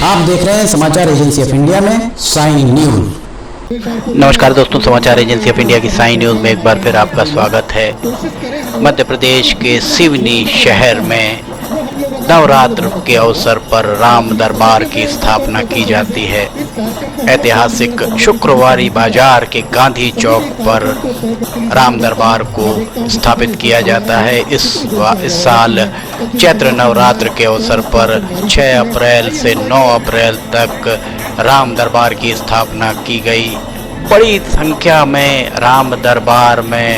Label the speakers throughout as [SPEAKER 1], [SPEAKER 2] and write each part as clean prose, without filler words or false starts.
[SPEAKER 1] आप देख रहे हैं समाचार एजेंसी ऑफ इंडिया में साइन न्यूज।
[SPEAKER 2] नमस्कार दोस्तों, समाचार एजेंसी ऑफ इंडिया की साइन न्यूज में एक बार फिर आपका स्वागत है। मध्य प्रदेश के सिवनी शहर में नवरात्र के अवसर पर राम दरबार की स्थापना की जाती है। ऐतिहासिक शुक्रवारी बाजार के गांधी चौक पर राम दरबार को स्थापित किया जाता है। इस साल चैत्र नवरात्र के अवसर पर 6 अप्रैल से 9 अप्रैल तक राम दरबार की स्थापना की गई। बड़ी संख्या में राम दरबार में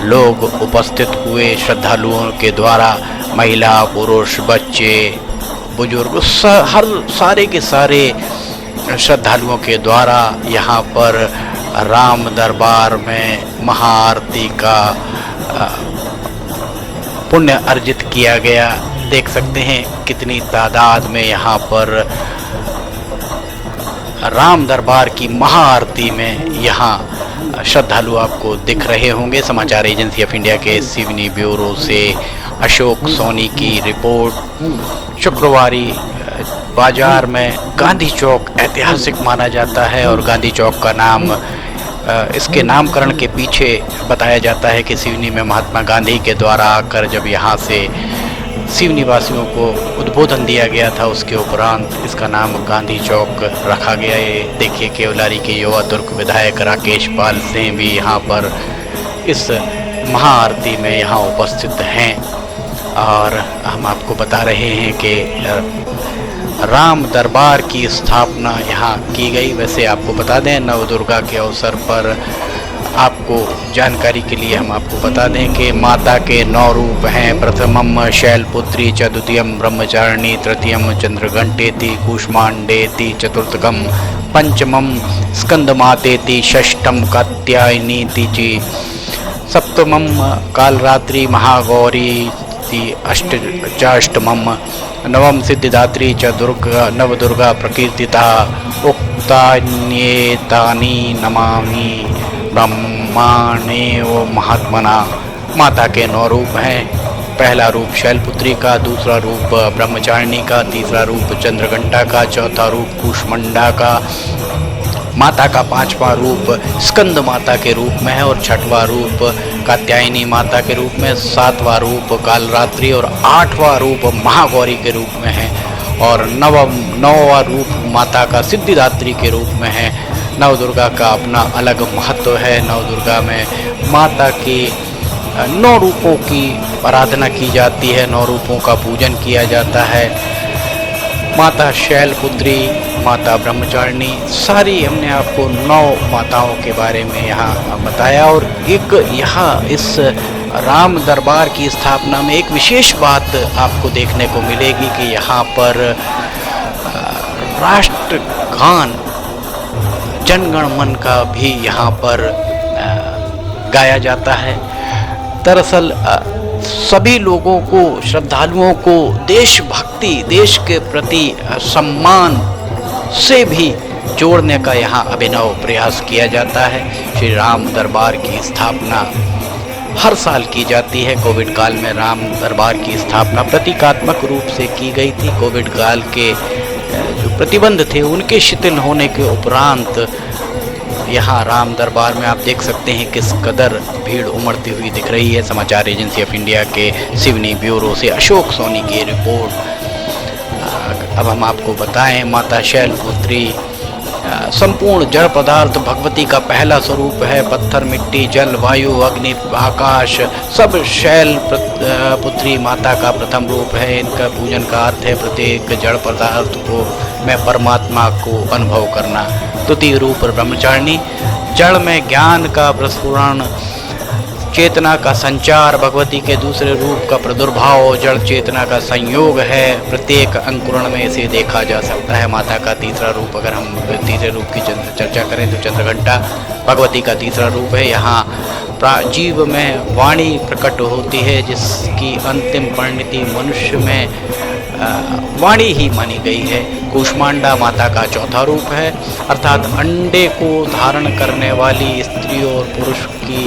[SPEAKER 2] लोग उपस्थित हुए। श्रद्धालुओं के द्वारा महिला, पुरुष, बच्चे, बुजुर्ग सारे के सारे श्रद्धालुओं के द्वारा यहाँ पर राम दरबार में महाआरती का पुण्य अर्जित किया गया। देख सकते हैं कितनी तादाद में यहाँ पर राम दरबार की महाआरती में यहाँ श्रद्धालु आपको दिख रहे होंगे। समाचार एजेंसी ऑफ इंडिया के सिवनी ब्यूरो से अशोक सोनी की रिपोर्ट। शुक्रवारी बाजार में गांधी चौक ऐतिहासिक माना जाता है और गांधी चौक का नाम इसके नामकरण के पीछे बताया जाता है कि सिवनी में महात्मा गांधी के द्वारा आकर जब यहाँ से सिवनी वासियों को उद्बोधन दिया गया था, उसके उपरांत इसका नाम गांधी चौक रखा गया। ये देखिए, केवलारी के युवा तुर्क विधायक राकेश पाल सिंह भी यहाँ पर इस महाआरती में यहाँ उपस्थित हैं और हम आपको बता रहे हैं कि राम दरबार की स्थापना यहाँ की गई। वैसे आपको बता दें, नवदुर्गा के अवसर पर आपको जानकारी के लिए हम आपको बता दें कि माता के 9 रूप हैं। प्रथमम शैलपुत्री च, द्वितीयम ब्रह्मचारिणी, तृतीयम चंद्रघंटेति, कूष्मांडेति, चतुर्थकम पंचमम स्कंदमातेति, षष्ठम कात्यायनीति च, सप्तमम कालरात्रि महागौरी, अष्टमम नवम सिद्धिदात्री च दुर्गा नवदुर्गा प्रकीर्तिता, उक्तान्येतानि नमामि ब्रह्माणे व महात्मना। माता के 9 रूप हैं। पहला रूप शैलपुत्री का, दूसरा रूप ब्रह्मचारिणी का, तीसरा रूप चंद्रघंटा का, चौथा रूप कूष्मांडा का, माता का 5वां रूप स्कंद माता के रूप में है और 6वां रूप कात्यायनी माता के रूप में, 7वां रूप कालरात्रि और 8वां रूप महागौरी के रूप में है और 9वां रूप माता का सिद्धिदात्री के रूप में है। नवदुर्गा का अपना अलग महत्व है। नवदुर्गा में माता की 9 रूपों की आराधना की जाती है, 9 रूपों का पूजन किया जाता है। माता शैलपुत्री, माता ब्रह्मचारिणी, सारी हमने आपको 9 माताओं के बारे में यहाँ बताया। और एक यहाँ इस राम दरबार की स्थापना में एक विशेष बात आपको देखने को मिलेगी कि यहाँ पर राष्ट्रगान जनगण मन का भी यहाँ पर गाया जाता है। दरअसल सभी लोगों को, श्रद्धालुओं को देशभक्ति, देश के प्रति सम्मान से भी जोड़ने का यहाँ अभिनव प्रयास किया जाता है। श्री राम दरबार की स्थापना हर साल की जाती है। कोविड काल में राम दरबार की स्थापना प्रतीकात्मक रूप से की गई थी। कोविड काल के जो प्रतिबंध थे उनके शिथिल होने के उपरांत यहाँ राम दरबार में आप देख सकते हैं किस कदर भीड़ उमड़ती हुई दिख रही है। समाचार एजेंसी ऑफ इंडिया के सिवनी ब्यूरो से अशोक सोनी की रिपोर्ट। अब हम आपको बताएं, माता शैलपुत्री संपूर्ण जड़ पदार्थ भगवती का पहला स्वरूप है। पत्थर, मिट्टी, जल, वायु, अग्नि, आकाश सब शैल पुत्री माता का प्रथम रूप है। इनका पूजन का अर्थ है प्रत्येक जड़ पदार्थ को में परमात्मा को अनुभव करना। द्वितीय रूप ब्रह्मचारिणी, जड़ में ज्ञान का प्रस्फुरण, चेतना का संचार। भगवती के दूसरे रूप का प्रादुर्भाव जड़ चेतना का संयोग है। प्रत्येक अंकुरण में इसे देखा जा सकता है। माता का तीसरा रूप, अगर हम तीसरे रूप की चर्चा करें तो चंद्रघंटा भगवती का तीसरा रूप है। यहाँ जीव में वाणी प्रकट होती है, जिसकी अंतिम परिणति मनुष्य में वाणी ही मानी गई है। कूष्मांडा माता का चौथा रूप है, अर्थात अंडे को धारण करने वाली स्त्री और पुरुष की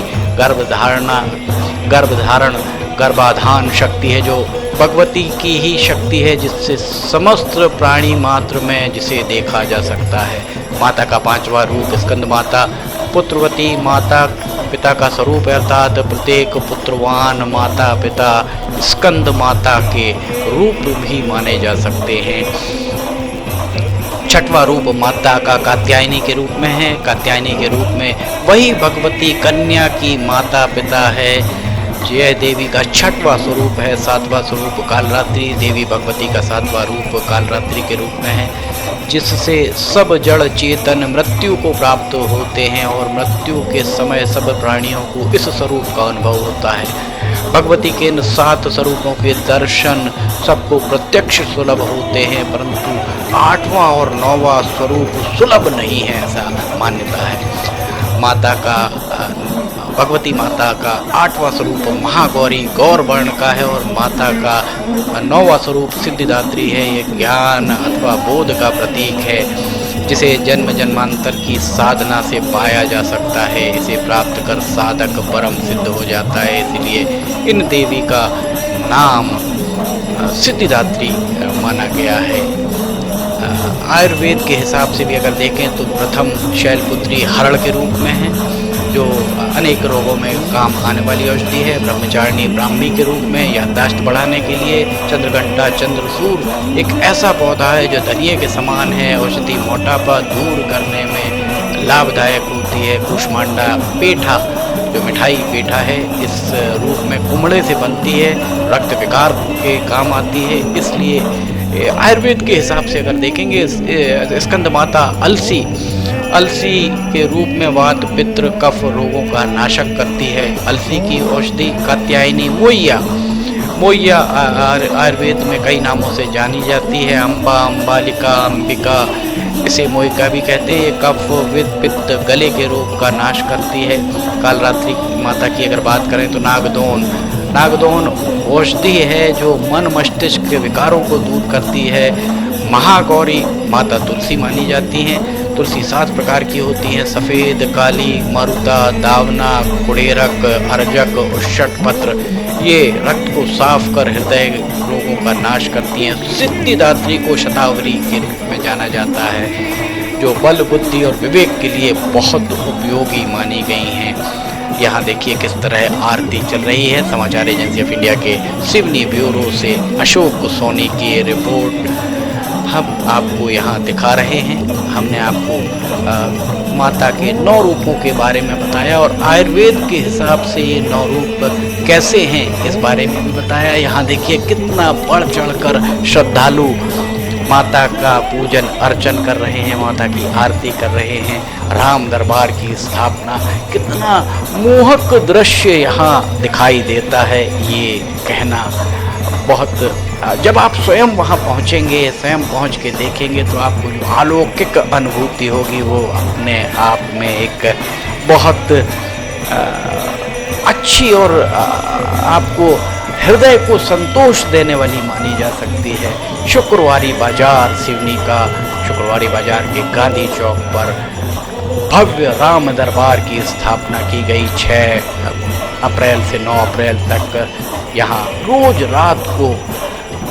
[SPEAKER 2] गर्भाधान शक्ति है, जो भगवती की ही शक्ति है जिससे समस्त प्राणी मात्र में जिसे देखा जा सकता है। माता का पांचवा रूप स्कंद माता पुत्रवती माता पिता का स्वरूप है, अर्थात प्रत्येक पुत्रवान माता पिता स्कंद माता के रूप भी माने जा सकते हैं। छठवां रूप माता का कात्यायनी के रूप में है। कात्यायनी के रूप में वही भगवती कन्या की माता पिता है। यह देवी का छठवां स्वरूप है। सातवां स्वरूप कालरात्रि, देवी भगवती का सातवां रूप कालरात्रि के रूप में है, जिससे सब जड़ चेतन मृत्यु को प्राप्त होते हैं और मृत्यु के समय सब प्राणियों को इस स्वरूप का अनुभव होता है। भगवती के इन 7 स्वरूपों के दर्शन सबको प्रत्यक्ष सुलभ होते हैं, परंतु 8वां और 9वां स्वरूप सुलभ नहीं है, ऐसा मान्यता है। माता का भगवती माता का 8वां स्वरूप महागौरी गौर वर्ण का है और माता का 9वां स्वरूप सिद्धिदात्री है। ये ज्ञान अथवा बोध का प्रतीक है, जिसे जन्म जन्मांतर की साधना से पाया जा सकता है। इसे प्राप्त कर साधक परम सिद्ध हो जाता है, इसलिए इन देवी का नाम सिद्धिदात्री माना गया है। आयुर्वेद के हिसाब से भी अगर देखें तो प्रथम शैलपुत्री हरण के रूप में है, जो अनेक रोगों में काम आने वाली औषधि है। ब्रह्मचारिणी ब्राह्मी के रूप में याददाश्त बढ़ाने के लिए। चंद्रघंटा चंद्रसूर एक ऐसा पौधा है जो धनिये के समान है, औषधि मोटापा दूर करने में लाभदायक होती है। कुष्मांडा पेठा जो मिठाई पेठा है, इस रूप में कुमड़े से बनती है, रक्त विकार के काम आती है। इसलिए आयुर्वेद के हिसाब से अगर देखेंगे स्कंद माता अलसी के रूप में वात पित्त कफ रोगों का नाशक करती है। अलसी की औषधि कात्यायनी मोइया आयुर्वेद में कई नामों से जानी जाती है। अम्बा, अम्बालिका, अंबिका, इसे मोइका भी कहते हैं। कफ विद पित्त गले के रोग का नाश करती है। कालरात्रि माता की अगर बात करें तो नागदोन औषधि है जो मन मस्तिष्क के विकारों को दूर करती है। महागौरी माता तुलसी मानी जाती हैं। तुलसी 7 प्रकार की होती हैं: सफ़ेद, काली, मरुदा, दावना, कुड़ेरक, अर्जक, उषटपत्र। ये रक्त को साफ कर हृदय रोगों का नाश करती हैं। सिद्धिदात्री को शतावरी के रूप में जाना जाता है, जो बल बुद्धि और विवेक के लिए बहुत उपयोगी मानी गई हैं। यहाँ देखिए किस तरह आरती चल रही है। समाचार एजेंसी ऑफ इंडिया के सिवनी ब्यूरो से अशोक सोनी की रिपोर्ट हम आपको यहाँ दिखा रहे हैं। हमने आपको माता के 9 रूपों के बारे में बताया और आयुर्वेद के हिसाब से ये 9 रूप कैसे हैं इस बारे में भी बताया। यहाँ देखिए कितना बढ़ चढ़कर श्रद्धालु माता का पूजन अर्चन कर रहे हैं, माता की आरती कर रहे हैं। राम दरबार की स्थापना, कितना मोहक दृश्य यहाँ दिखाई देता है, ये कहना बहुत। जब आप स्वयं वहाँ पहुँचेंगे, स्वयं पहुँच के देखेंगे तो आपको जो अलौकिक अनुभूति होगी वो अपने आप में एक बहुत अच्छी और आपको हृदय को संतोष देने वाली मानी जा सकती है। शुक्रवारी बाजार सिवनी का, शुक्रवारी बाजार के गांधी चौक पर भव्य राम दरबार की स्थापना की गई। 6 अप्रैल से 9 अप्रैल तक यहाँ रोज रात को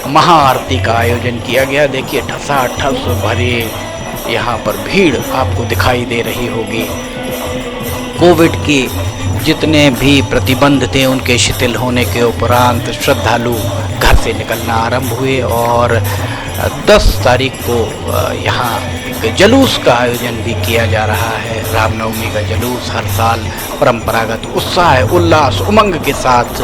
[SPEAKER 2] महाआरती का आयोजन किया गया। देखिए ठसाठस भरे यहाँ पर भीड़ आपको दिखाई दे रही होगी। कोविड की जितने भी प्रतिबंध थे उनके शिथिल होने के उपरांत श्रद्धालु घर से निकलना आरंभ हुए और 10 तारीख को यहाँ एक जुलूस का आयोजन भी किया जा रहा है। रामनवमी का जुलूस हर साल परंपरागत उत्साह उल्लास उमंग के साथ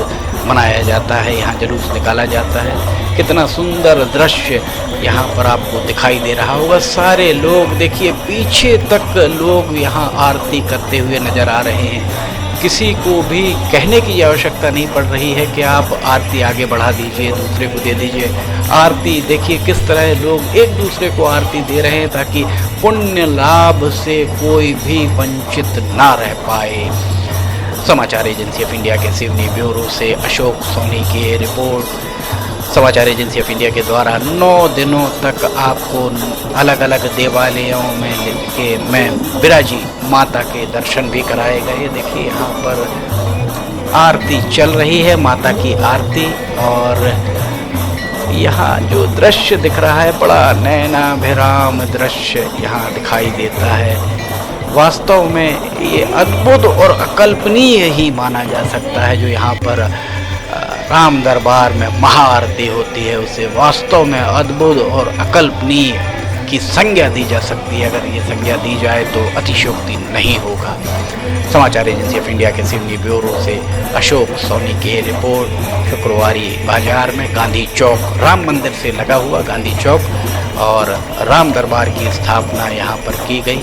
[SPEAKER 2] मनाया जाता है। यहाँ जुलूस निकाला जाता है। कितना सुंदर दृश्य यहाँ पर आपको दिखाई दे रहा होगा। सारे लोग देखिए पीछे तक लोग यहाँ आरती करते हुए नजर आ रहे हैं। किसी को भी कहने की आवश्यकता नहीं पड़ रही है कि आप आरती आगे बढ़ा दीजिए, दूसरे को दे दीजिए। आरती देखिए किस तरह लोग एक दूसरे को आरती दे रहे हैं ताकि पुण्य लाभ से कोई भी वंचित ना रह पाए। समाचार एजेंसी ऑफ इंडिया के सिवनी ब्यूरो से अशोक सोनी की रिपोर्ट। समाचार एजेंसी ऑफ इंडिया के द्वारा 9 दिनों तक आपको अलग अलग देवालयों में विराजी माता के दर्शन भी कराए गए। देखिए यहाँ पर आरती चल रही है, माता की आरती, और यहाँ जो दृश्य दिख रहा है बड़ा नैनाभिराम दृश्य यहाँ दिखाई देता है। वास्तव में ये अद्भुत और अकल्पनीय ही माना जा सकता है। जो यहाँ पर राम दरबार में महाआरती होती है उसे वास्तव में अद्भुत और अकल्पनीय की संज्ञा दी जा सकती है। अगर ये संज्ञा दी जाए तो अतिशयोक्ति नहीं होगा। समाचार एजेंसी ऑफ इंडिया के सिवनी ब्यूरो से अशोक सोनी की रिपोर्ट। शुक्रवारी बाजार में गांधी चौक, राम मंदिर से लगा हुआ गांधी चौक और राम दरबार की स्थापना यहाँ पर की गई।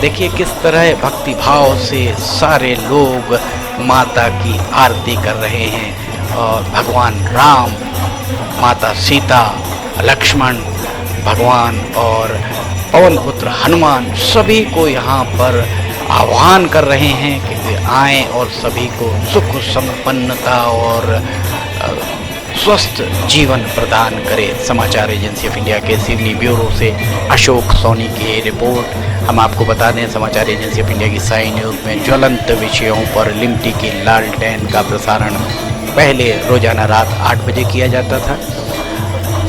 [SPEAKER 2] देखिए किस तरह भक्ति भाव से सारे लोग माता की आरती कर रहे हैं और भगवान राम, माता सीता, लक्ष्मण, भगवान और पवन पुत्र हनुमान सभी को यहाँ पर आह्वान कर रहे हैं कि वे आएँ और सभी को सुख संपन्नता और स्वस्थ जीवन प्रदान करे। समाचार एजेंसी ऑफ इंडिया के सिवनी ब्यूरो से अशोक सोनी की रिपोर्ट। हम आपको बता दें समाचार एजेंसी ऑफ इंडिया की साई न्यूज़ में ज्वलंत विषयों पर लिमटी की लालटेन का प्रसारण पहले रोजाना रात 8 बजे किया जाता था।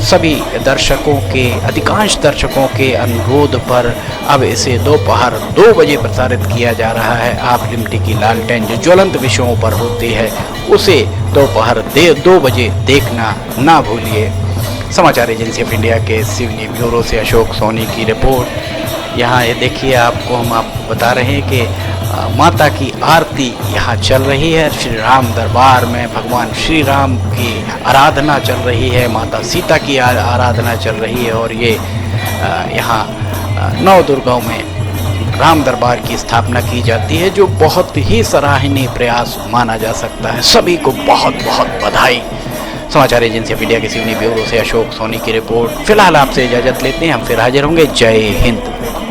[SPEAKER 2] सभी दर्शकों के, अधिकांश दर्शकों के अनुरोध पर अब इसे दोपहर 2 बजे प्रसारित किया जा रहा है। आप लिमटी की लालटेन जो ज्वलंत विषयों पर होती है उसे दोपहर 2 बजे देखना ना भूलिए। समाचार एजेंसी ऑफ इंडिया के सिवनी ब्यूरो से अशोक सोनी की रिपोर्ट। यहाँ ये देखिए हम आपको बता रहे हैं कि माता की आरती यहाँ चल रही है। श्री राम दरबार में भगवान श्री राम की आराधना चल रही है, माता सीता की आराधना चल रही है और ये यहाँ नवदुर्गाओं में राम दरबार की स्थापना की जाती है जो बहुत ही सराहनीय प्रयास माना जा सकता है। सभी को बहुत बहुत बधाई। समाचार एजेंसी ऑफ इंडिया के सिवनी ब्यूरो से अशोक सोनी की रिपोर्ट। फिलहाल आपसे इजाज़त लेते हैं, हम फिर हाजिर होंगे। जय हिंद।